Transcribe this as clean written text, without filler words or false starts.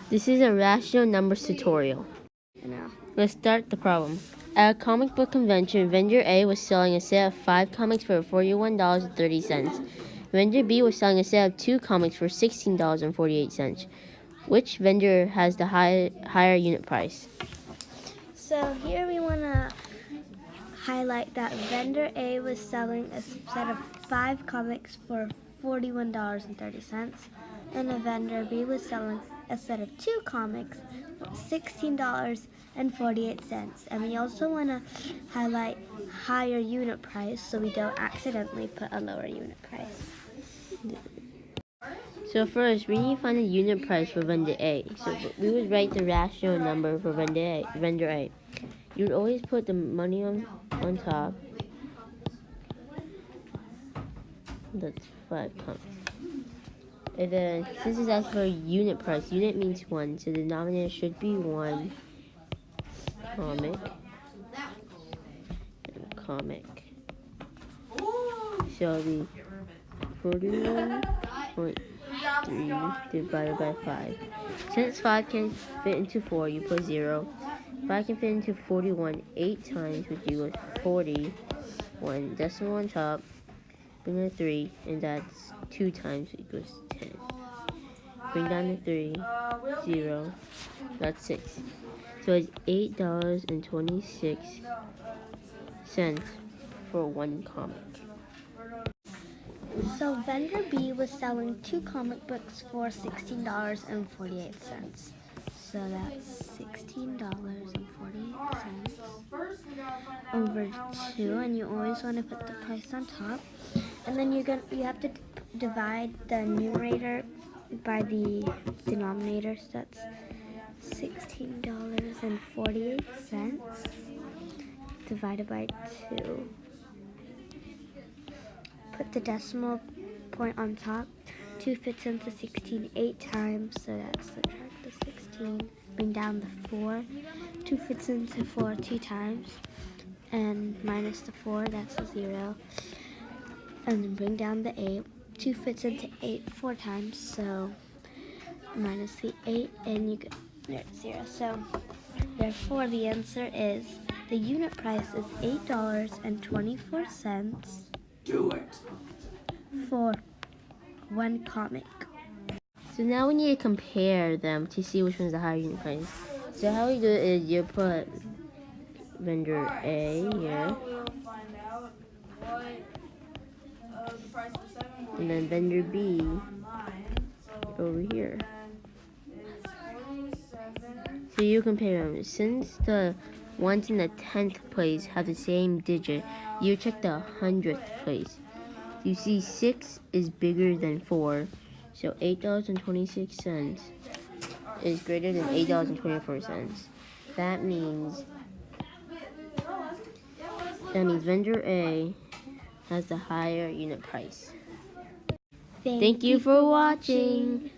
This is a rational numbers tutorial. Let's start the problem. At a comic book convention, vendor A was selling a set of 5 comics for $41.30. Vendor B was selling a set of 2 comics for $16.48. Which vendor has the higher unit price? So here we want to highlight that vendor A was selling a set of 5 comics for $41.30, and a vendor B was selling a set of 2 comics for $16.48. And we also want to highlight higher unit price so we don't accidentally put a lower unit price. So first, we need to find the unit price for vendor A. So we would write the rational number for vendor A. You would always put the money on top. That's 5 comics. And then, since it's asked for a unit price, unit means 1, so the denominator should be 1 comic. So it'll be 41.3 divided by 5. Since 5 can fit into 4, you put 0. 5 can fit into 41 8 times, which equals 40. 1 decimal on top, bring a 3, and that's 2 times equals 10. Bring down the 3, 0, that's 6. So it's $8.26 for 1 comic. So vendor B was selling 2 comic books for $16.48. So that's $16.48 over 2, and you always want to put the price on top. And then you have to divide the numerator by the denominator. So that's $16.48 divided by 2. Put the decimal point on top. 2 fits into 16 8 times, so that's subtract the 16. Bring down the 4. 2 fits into 4 2 times, and minus the 4, that's a 0. And then bring down the 8. 2 fits into 8 4 times, so minus the 8, and you get 0. So therefore, the answer is the unit price is $8.24. Do it. For 1 comic. So now we need to compare them to see which one's the higher unit price. So how we do it is you put vendor A here, and then vendor B over here. So you compare them. Since the ones in the 10th place have the same digit, you check the 100th place. You see 6 is bigger than 4, so $8.26 is greater than $8.24. That means vendor A has the higher unit price. Thank you for watching.